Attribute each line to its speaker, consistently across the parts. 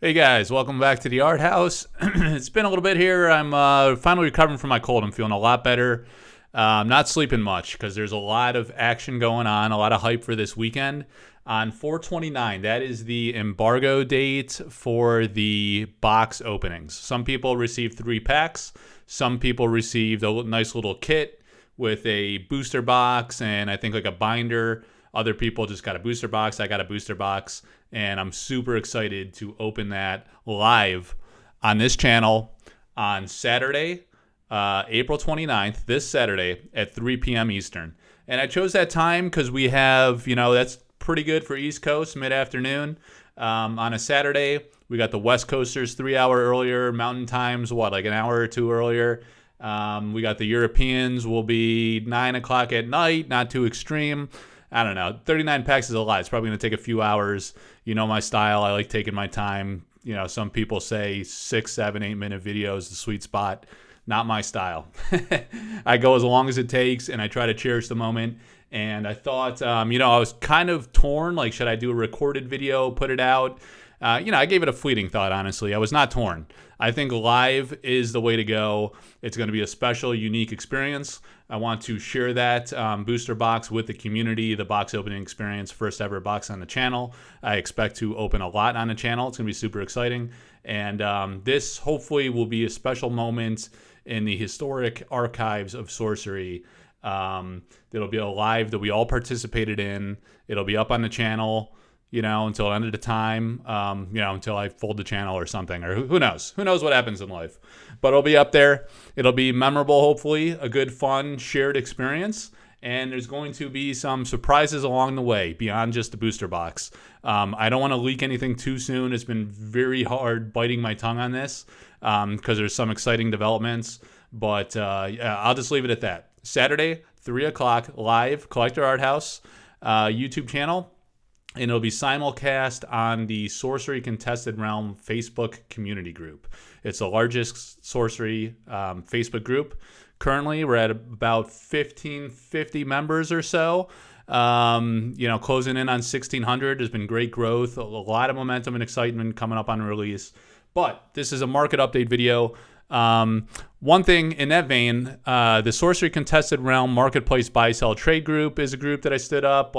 Speaker 1: Hey guys, welcome back to the Art House. It's been a little bit here. I'm finally recovering from my cold. I'm feeling a lot better. I'm not sleeping much because there's a lot of action going on, a lot of hype for this weekend. On 4/29, that is the embargo date for the box openings. Some people received 3 packs. Some people received a nice little kit with a booster box and I think like a binder. Other people just got a booster box. I got a booster box, and I'm super excited to open that live on this channel on Saturday, April 29th, this Saturday at 3 p.m. Eastern. And I chose that time because we have, that's pretty good for East Coast, mid-afternoon. On a Saturday, we got the West Coasters 3 hour earlier, Mountain Times, like an hour or two earlier. We got the Europeans will be 9 o'clock at night, not too extreme. I don't know. 39 packs is a lot. It's probably going to take a few hours. You know my style. I like taking my time. Some people say 6, 7, 8 minute videos is the sweet spot. Not my style. I go as long as it takes, and I try to cherish the moment. And I thought, I was kind of torn. Like, should I do a recorded video, put it out? I gave it a fleeting thought, honestly. I was not torn. I think live is the way to go. It's going to be a special, unique experience. I want to share that booster box with the community, the box opening experience, first ever box on the channel. I expect to open a lot on the channel. It's going to be super exciting. And this hopefully will be a special moment in the historic archives of Sorcery. It'll be a live that we all participated in. It'll be up on the channel, until the end of the time, until I fold the channel or something, or who knows? Who knows what happens in life? But it'll be up there. It'll be memorable, hopefully, a good, fun, shared experience. And there's going to be some surprises along the way beyond just the booster box. I don't want to leak anything too soon. It's been very hard biting my tongue on this because there's some exciting developments. But yeah, I'll just leave it at that. Saturday, 3 o'clock, live, Collector Arthouse YouTube channel. And it'll be simulcast on the Sorcery Contested Realm Facebook community group. It's the largest Sorcery Facebook group. Currently, we're at about 1,550 members or so. Closing in on 1,600. There's been great growth, a lot of momentum and excitement coming up on release. But this is a market update video. One thing in that vein, the Sorcery Contested Realm Marketplace Buy Sell Trade Group is a group that I stood up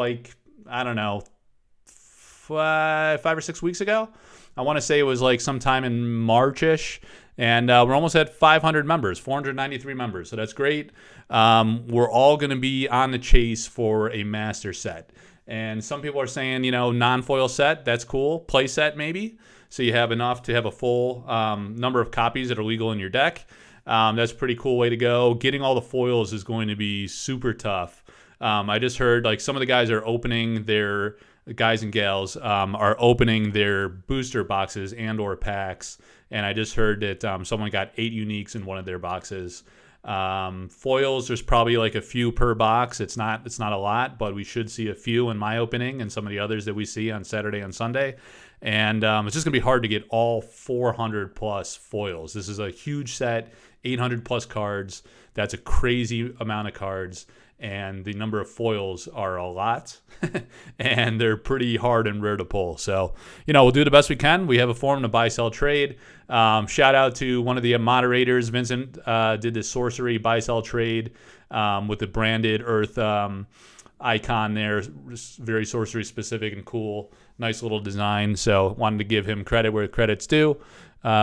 Speaker 1: 5 or 6 weeks ago. I want to say it was sometime in March-ish. And we're almost at 500 members, 493 members. So that's great. We're all going to be on the chase for a master set. And some people are saying, non-foil set, that's cool. Play set maybe. So you have enough to have a full number of copies that are legal in your deck. That's a pretty cool way to go. Getting all the foils is going to be super tough. I just heard some of the guys are opening their guys and gals are opening their booster boxes and or packs, and I just heard that someone got 8 uniques in one of their boxes. Foils, there's probably a few per box. It's not a lot, but we should see a few in my opening and some of the others that we see on Saturday and Sunday. And it's just gonna be hard to get all 400 plus foils. This is a huge set, 800 plus cards. That's a crazy amount of cards. And the number of foils are a lot, and they're pretty hard and rare to pull. So, we'll do the best we can. We have a forum to buy, sell, trade. Shout out to one of the moderators, Vincent, did this Sorcery buy, sell, trade with the branded Earth icon there. Very Sorcery specific and cool. Nice little design. So, wanted to give him credit where credit's due.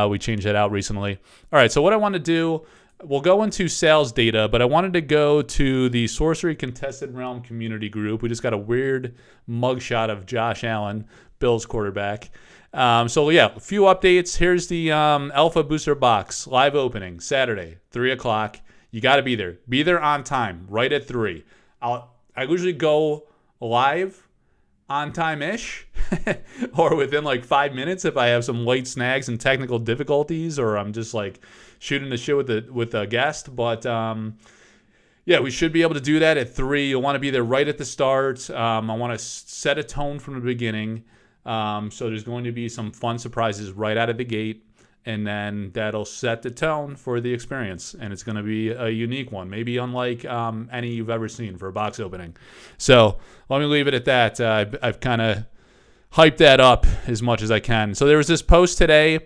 Speaker 1: We changed that out recently. All right, so what I want to do, we'll go into sales data, but I wanted to go to the Sorcery Contested Realm community group. We just got a weird mugshot of Josh Allen, Bills quarterback. So yeah, a few updates. Here's the Alpha Booster Box live opening, Saturday, 3 o'clock. You got to be there. Be there on time, right at 3. I usually go live on time-ish or within 5 minutes if I have some light snags and technical difficulties, or I'm just shooting the shit with a guest. But yeah, we should be able to do that at 3. You'll want to be there right at the start. I want to set a tone from the beginning. So there's going to be some fun surprises right out of the gate. And then that'll set the tone for the experience. And it's going to be a unique one, maybe unlike any you've ever seen for a box opening. So let me leave it at that. I've kind of hype that up as much as I can. So there was this post today,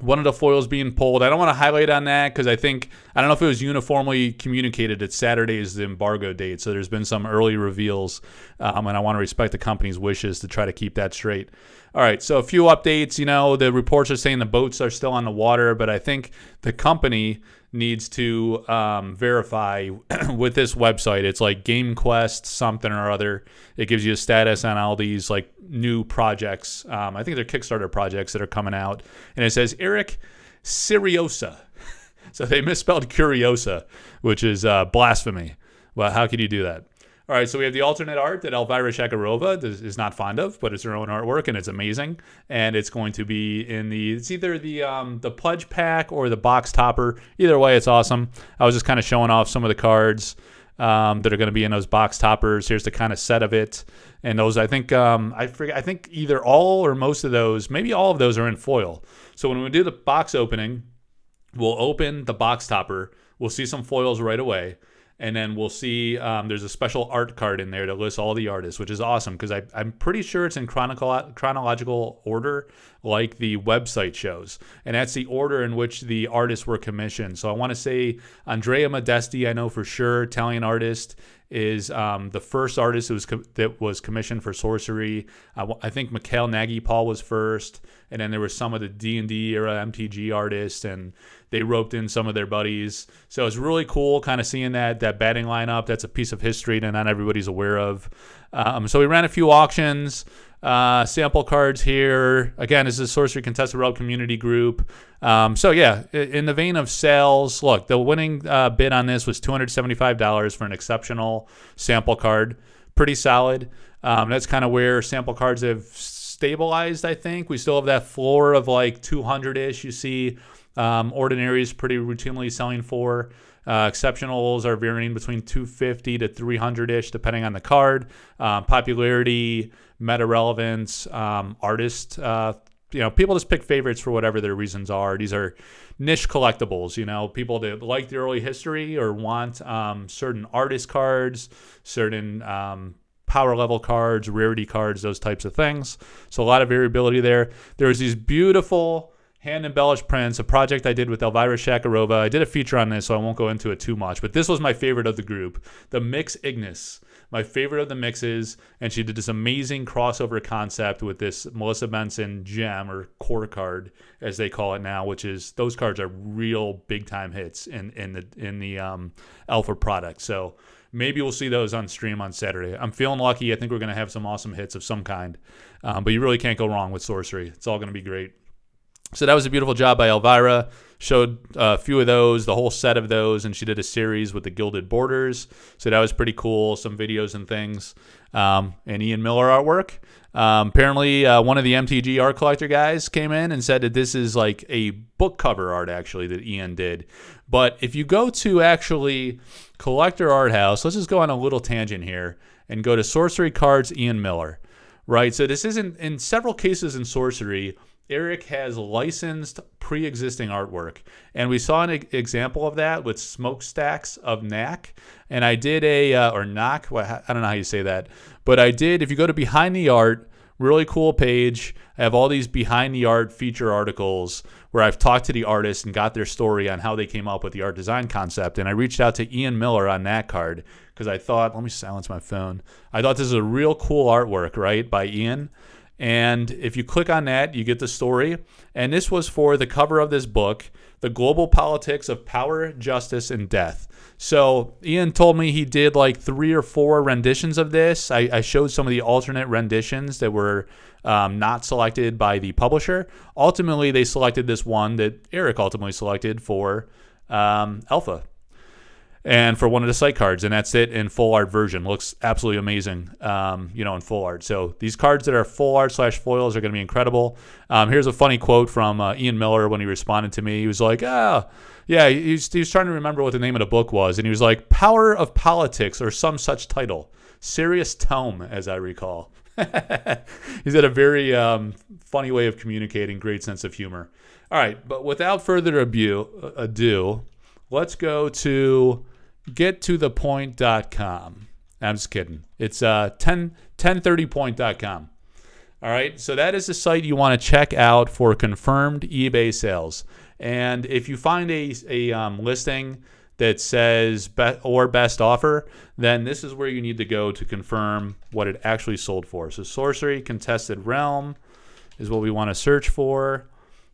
Speaker 1: one of the foils being pulled. I don't want to highlight on that because I don't know if it was uniformly communicated that Saturday is the embargo date. So there's been some early reveals, and I want to respect the company's wishes to try to keep that straight. All right, so a few updates. The reports are saying the boats are still on the water, but I think the company needs to verify with this website. It's like GameQuest something or other. It gives you a status on all these like new projects. I think they're Kickstarter projects that are coming out. And it says Eric Siriosa. So they misspelled Curiosa, which is blasphemy. Well, how could you do that? All right, so we have the alternate art that Elvira Shakarova is not fond of, but it's her own artwork, and it's amazing. And it's going to be it's either the pledge pack or the box topper. Either way, it's awesome. I was just kind of showing off some of the cards that are going to be in those box toppers. Here's the kind of set of it. And those, I think either all or most of those, maybe all of those are in foil. So when we do the box opening, we'll open the box topper. We'll see some foils right away. And then we'll see there's a special art card in there that lists all the artists, which is awesome because I'm pretty sure it's in chronological order like the website shows. And that's the order in which the artists were commissioned. So I want to say Andrea Modesti, I know for sure, Italian artist, is the first artist that was commissioned for Sorcery. I think Mikhail Nagy-Paul was first. And then there were some of the D&D era MTG artists, and they roped in some of their buddies. So it's really cool kind of seeing that batting lineup. That's a piece of history that not everybody's aware of. So we ran a few auctions, sample cards here. Again, this is Sorcery Contested Realm community group. So yeah, in the vein of sales, look, the winning bid on this was $275 for an exceptional sample card. Pretty solid. That's kind of where sample cards have stabilized, I think. We still have that floor of like 200-ish. You see ordinaries pretty routinely selling for. Exceptionals are varying between 250 to 300-ish, depending on the card. Popularity, meta relevance, artist. People just pick favorites for whatever their reasons are. These are niche collectibles. People that like the early history or want certain artist cards, certain power level cards, rarity cards, those types of things. So a lot of variability there. There's these beautiful hand embellished prints, a project I did with Elvira Shakarova. I did a feature on this, so I won't go into it too much, but this was my favorite of the group, the Mix Ignis. My favorite of the mixes, and she did this amazing crossover concept with this Melissa Benson gem or core card, as they call it now, which is those cards are real big time hits in the alpha product. So maybe we'll see those on stream on Saturday. I'm feeling lucky. I think we're going to have some awesome hits of some kind, but you really can't go wrong with Sorcery. It's all going to be great. So that was a beautiful job by Elvira. Showed a few of those, the whole set of those, and she did a series with the gilded borders. So that was pretty cool. Some videos and things. And Ian Miller artwork. Apparently, one of the MTG art collector guys came in and said that this is like a book cover art, actually, that Ian did. But if you go to actually Collector Arthouse, let's just go on a little tangent here and go to Sorcery Cards Ian Miller. Right? So this isn't, in several cases in Sorcery, Eric has licensed pre-existing artwork. And we saw an example of that with Smokestacks of Knack. And I did or Knock, I don't know how you say that. But I did, if you go to Behind the Art, really cool page. I have all these Behind the Art feature articles where I've talked to the artists and got their story on how they came up with the art design concept. And I reached out to Ian Miller on that card because I thought, let me silence my phone. I thought this is a real cool artwork, right, by Ian. And if you click on that, you get the story. And this was for the cover of this book, The Global Politics of Power, Justice, and Death. So Ian told me he did like 3 or 4 renditions of this. I showed some of the alternate renditions that were not selected by the publisher. Ultimately, they selected this one that Eric ultimately selected for Alpha. And for one of the site cards, and that's it in full art version. Looks absolutely amazing, in full art. So these cards that are full art / foils are going to be incredible. Here's a funny quote from Ian Miller when he responded to me. He was like, he was trying to remember what the name of the book was. And he was like, Power of Politics or some such title. Serious tome, as I recall. He's got a very funny way of communicating, great sense of humor. All right, but without further ado, let's go to gettothepoint.com. I'm just kidding. It's 1030point.com. All right, so that is the site you want to check out for confirmed eBay sales. And if you find a listing that says best offer, then this is where you need to go to confirm what it actually sold for. So Sorcery Contested Realm is what we want to search for.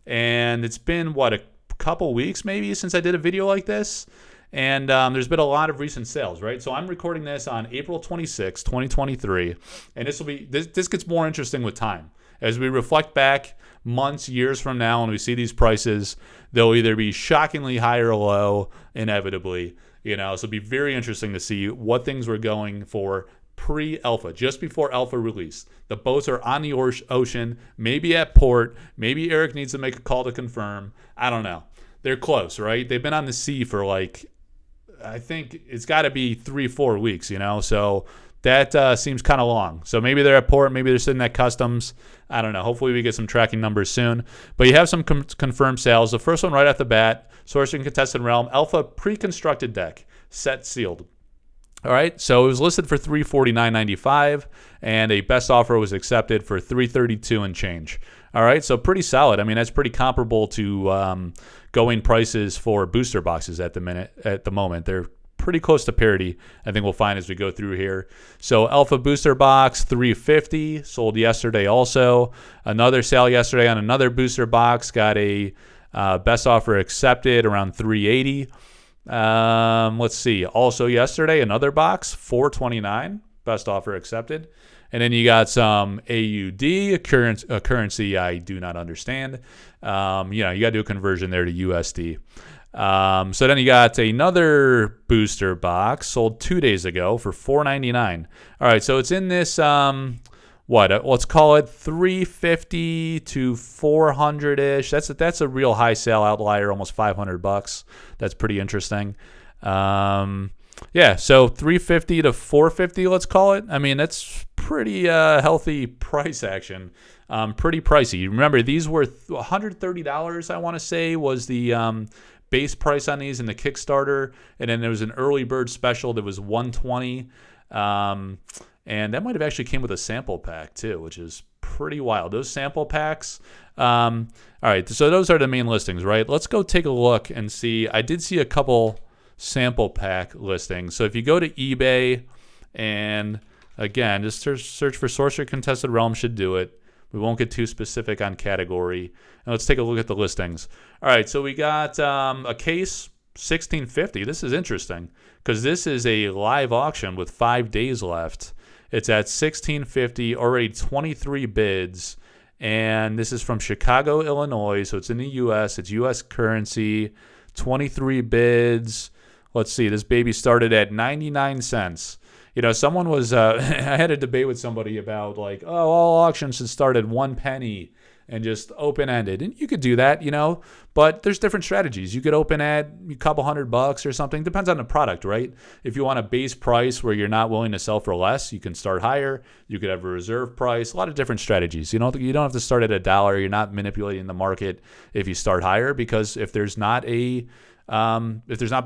Speaker 1: And it's been, what, a couple weeks maybe since I did a video like this. And there's been a lot of recent sales, right? So I'm recording this on April 26, 2023. And this gets more interesting with time. As we reflect back months, years from now, and we see these prices, they'll either be shockingly high or low, inevitably. So it'll be very interesting to see what things were going for pre-alpha, just before alpha release. The boats are on the ocean, maybe at port. Maybe Eric needs to make a call to confirm. I don't know. They're close, right? They've been on the sea for I think it's got to be 3-4 weeks, so that seems kind of long. So maybe they're at port, maybe they're sitting at customs. I don't know. Hopefully we get some tracking numbers soon. But you have some confirmed sales. The first one right off the bat, Sorcery Contested Realm, Alpha pre-constructed deck, set sealed. All right, so it was listed for $349.95, and a best offer was accepted for $332 and change. All right, so pretty solid. I mean, that's pretty comparable to going prices for booster boxes at the moment. They're pretty close to parity, I think we'll find as we go through here. So Alpha Booster Box, $350, sold yesterday also. Another sale yesterday on another booster box, got a best offer accepted around $380. Let's see. Also yesterday, another box, $429, best offer accepted. And then you got some AUD, a currency I do not understand. You got to do a conversion there to USD. So then you got another booster box sold 2 days ago for $499. All right, so it's in this let's call it 350 to 400-ish. That's a real high sale outlier, almost $500. That's pretty interesting. So 350 to 450, let's call it. I mean, that's pretty healthy price action. Pretty pricey. Remember, these were $130, I want to say, was the base price on these in the Kickstarter, and then there was an early bird special that was $120. And that might have actually came with a sample pack too, which is pretty wild. Those sample packs. All right, so those are the main listings, right? Let's go take a look and see. I did see a couple sample pack listings. So if you go to eBay and, again, just search for Sorcery Contested Realm, should do it. We won't get too specific on category. And let's take a look at the listings. All right, so we got a case, $1,650. This is interesting because this is a live auction with 5 days left. It's at $1,650, already 23 bids, and this is from Chicago, Illinois, so it's in the U.S. It's U.S. currency, 23 bids. Let's see, this baby started at 99 cents. Someone was, I had a debate with somebody about all auctions should start at 1 penny and just open-ended. And you could do that, but there's different strategies. You could open at a couple $100 or something. Depends on the product, right? If you want a base price where you're not willing to sell for less, you can start higher. You could have a reserve price. A lot of different strategies. You don't have to start at $1. You're not manipulating the market if you start higher, because if there's not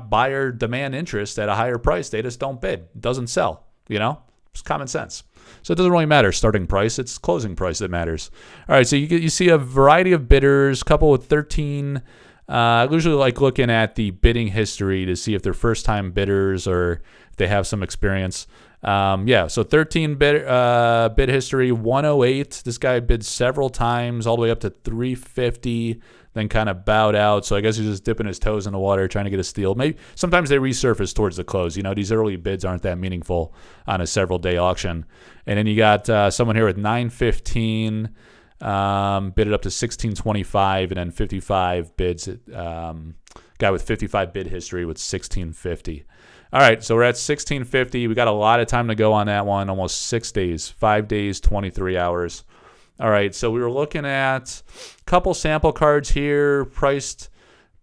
Speaker 1: buyer demand interest at a higher price, they just don't bid. It doesn't sell, It's common sense. So it doesn't really matter starting price. It's closing price that matters. All right, so you see a variety of bidders, couple with 13. I usually like looking at the bidding history to see if they're first-time bidders or if they have some experience. So 13 bid history, 108. This guy bid several times, all the way up to 350. Then kind of bowed out. So I guess he's just dipping his toes in the water, trying to get a steal. Maybe sometimes they resurface towards the close. These early bids aren't that meaningful on a several-day auction. And then you got someone here with 915, bid it up to 1625, and then 55 bids. Guy with 55 bid history with 1650. All right, so we're at 1650. We got a lot of time to go on that one. Almost 6 days, 5 days, 23 hours. All right, so we were looking at a couple sample cards here, priced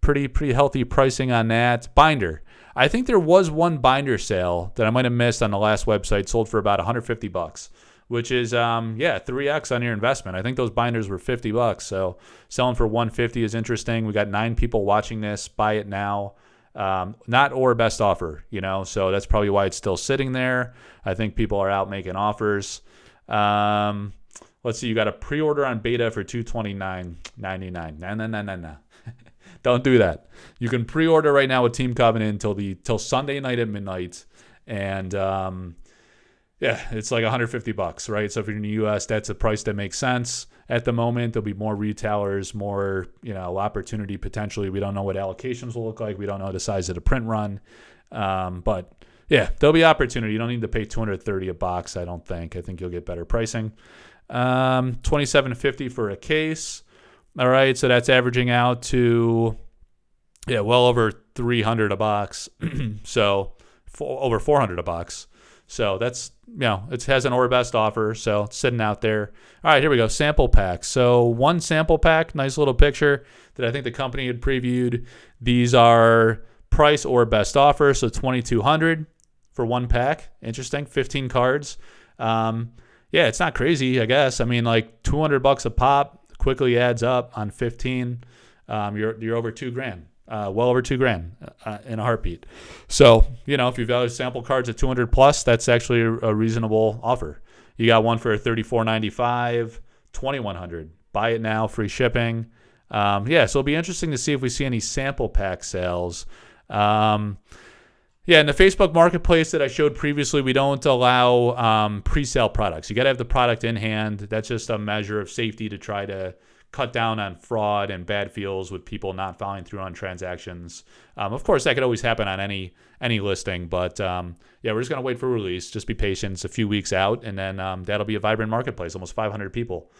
Speaker 1: pretty healthy pricing on that. Binder. I think there was one binder sale that I might have missed on the last website, sold for about $150, which is 3x on your investment. I think those binders were $50, so selling for $150 is interesting. We got 9 people watching this. Buy it now. Not or best offer, so that's probably why it's still sitting there. I think people are out making offers. Let's see. You got a pre-order on beta for $229.99. No. Don't do that. You can pre-order right now with Team Covenant till Sunday night at midnight, and yeah, it's like $150, right? So if you're in the U.S., that's a price that makes sense at the moment. There'll be more retailers, more opportunity potentially. We don't know what allocations will look like. We don't know the size of the print run, but yeah, there'll be opportunity. You don't need to pay $230 a box. I don't think. I think you'll get better pricing. $27.50 for a case. All right, so that's averaging out to well over $300 a box. So over $400 a box. So that's it has an or best offer. So it's sitting out there. All right, here we go. Sample pack. So one sample pack, nice little picture that I think the company had previewed. These are price or best offer. So $2,200 for one pack. Interesting. 15 cards. It's not crazy, I guess. I mean, like $200 a pop quickly adds up on 15. You're over $2,000. Well over $2,000 in a heartbeat. So, if you value sample cards at 200 plus, that's actually a reasonable offer. You got one for $34.95, $2,100. Buy it now, free shipping. So it'll be interesting to see if we see any sample pack sales. In the Facebook Marketplace that I showed previously, we don't allow pre-sale products. You got to have the product in hand. That's just a measure of safety to try to cut down on fraud and bad feels with people not following through on transactions. Of course, that could always happen on any listing, but we're just going to wait for release. Just be patient. It's a few weeks out, and then that'll be a vibrant marketplace, almost 500 people.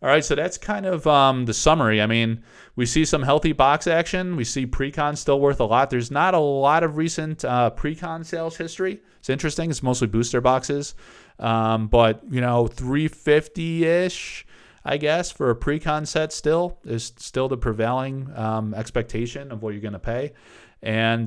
Speaker 1: All right, so that's kind of the summary. I mean, we see some healthy box action. We see pre-con still worth a lot. There's not a lot of recent pre-con sales history. It's interesting. It's mostly booster boxes, but $350-ish. I guess, for a pre-con set still is still the prevailing expectation of what you're going to pay. And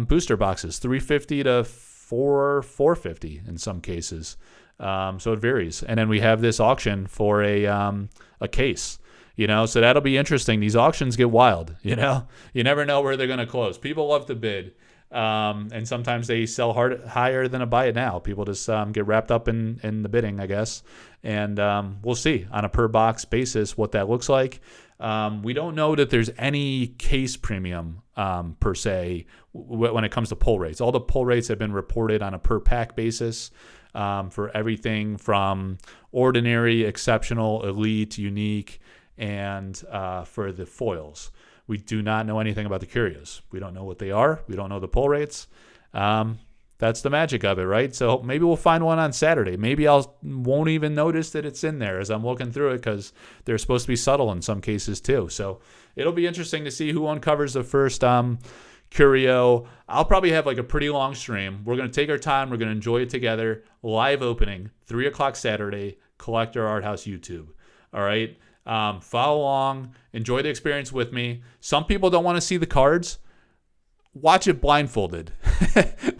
Speaker 1: booster boxes, $350 to $450 in some cases. So it varies. And then we have this auction for a case, so that'll be interesting. These auctions get wild, you never know where they're going to close. People love to bid. And sometimes they sell higher than a buy it now. People just get wrapped up in the bidding, I guess. And we'll see on a per box basis what that looks like. We don't know that there's any case premium per se when it comes to pull rates. All the pull rates have been reported on a per pack basis for everything from ordinary, exceptional, elite, unique, and for the foils. We do not know anything about the curios. We don't know what they are. We don't know the pull rates. That's the magic of it, right? So maybe we'll find one on Saturday. Maybe won't even notice that it's in there as I'm looking through it because they're supposed to be subtle in some cases too. So it'll be interesting to see who uncovers the first curio. I'll probably have like a pretty long stream. We're going to take our time. We're going to enjoy it together. Live opening, 3 o'clock Saturday, Collector Arthouse YouTube. All right? Follow along, enjoy the experience with me. Some people don't want to see the cards. Watch it blindfolded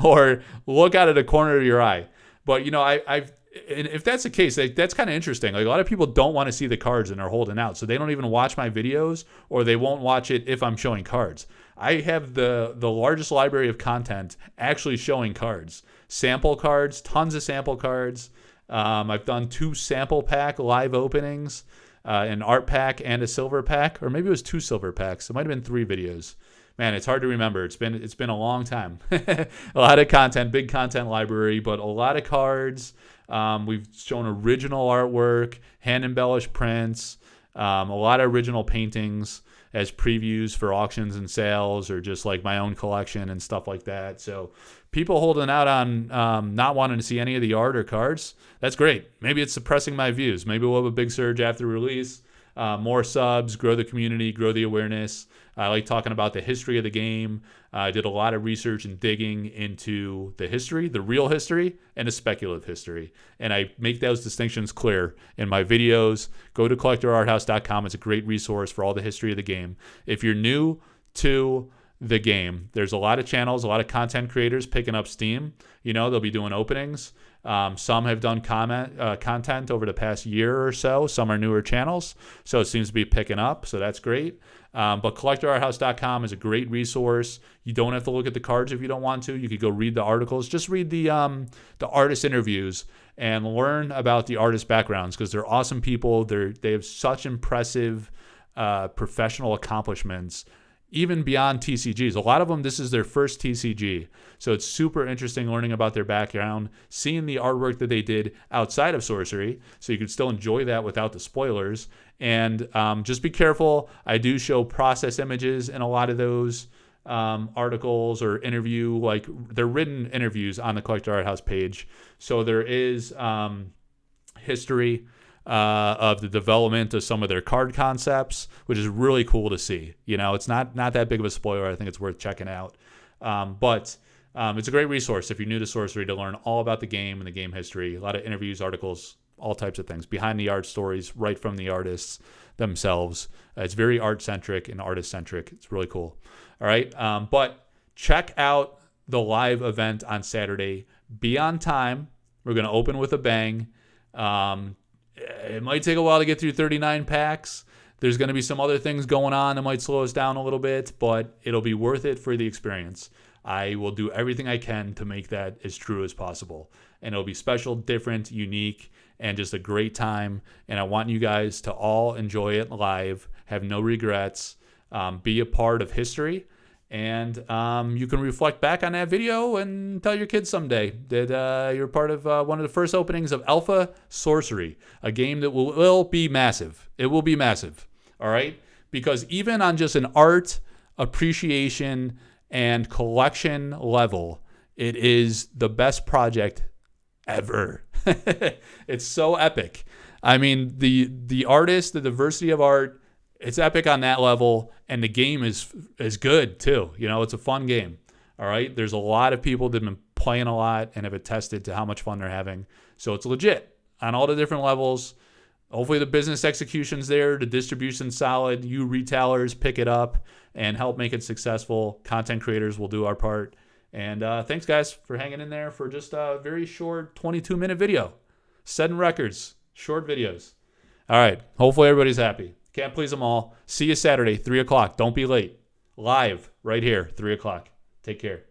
Speaker 1: or look out of the corner of your eye. But, and if that's the case, that's kind of interesting. Like a lot of people don't want to see the cards and are holding out. So they don't even watch my videos or they won't watch it if I'm showing cards. I have the largest library of content actually showing cards. Sample cards, tons of sample cards. I've done 2 sample pack live openings. An art pack and a silver pack, or maybe it was 2 silver packs. It might have been 3 videos. Man, it's hard to remember. It's been a long time. A lot of content, big content library, but a lot of cards. We've shown original artwork, hand embellished prints, a lot of original paintings as previews for auctions and sales, or just like my own collection and stuff like that. So people holding out on not wanting to see any of the art or cards, that's great. Maybe it's suppressing my views. Maybe we'll have a big surge after release, more subs, grow the community, grow the awareness. I like talking about the history of the game. I did a lot of research and digging into the history, the real history, and the speculative history. And I make those distinctions clear in my videos. Go to collectorarthouse.com. It's a great resource for all the history of the game. If you're new to the game. There's a lot of channels, a lot of content creators picking up steam. They'll be doing openings. Some have done content over the past year or so. Some are newer channels, so it seems to be picking up, so that's great. But collectorarthouse.com is a great resource. You don't have to look at the cards if you don't want to. You could go read the articles. Just read the artist interviews and learn about the artist backgrounds, because they're awesome people. They have such impressive professional accomplishments, even beyond TCGs. A lot of them, this is their first TCG. So it's super interesting learning about their background, seeing the artwork that they did outside of Sorcery, so you can still enjoy that without the spoilers. And just be careful. I do show process images in a lot of those articles or interview, like they're written interviews on the Collector Arthouse page. So there is history of the development of some of their card concepts, which is really cool to see. It's not that big of a spoiler. I think it's worth checking out. But it's a great resource if you're new to Sorcery to learn all about the game and the game history. A lot of interviews, articles, all types of things. Behind the art stories right from the artists themselves. It's very art-centric and artist-centric. It's really cool. All right. But check out the live event on Saturday. Be on time. We're going to open with a bang. It might take a while to get through 39 packs. There's going to be some other things going on that might slow us down a little bit, but it'll be worth it for the experience. I will do everything I can to make that as true as possible. And it'll be special, different, unique, and just a great time. And I want you guys to all enjoy it live, have no regrets, be a part of history. And you can reflect back on that video and tell your kids someday that you're part of one of the first openings of Alpha Sorcery, a game that will be massive. It will be massive, all right? Because even on just an art appreciation and collection level, it is the best project ever. It's so epic. I mean, the artist, the diversity of art, it's epic on that level, and the game is good too. It's a fun game. All right, there's a lot of people that have been playing a lot and have attested to how much fun they're having. So it's legit on all the different levels. Hopefully the business execution's there, the distribution's solid. You retailers pick it up and help make it successful. Content creators will do our part. And thanks guys for hanging in there for just a very short 22-minute video. Setting records, short videos. All right, hopefully everybody's happy. Can't please them all. See you Saturday, 3 o'clock. Don't be late. Live right here, 3 o'clock. Take care.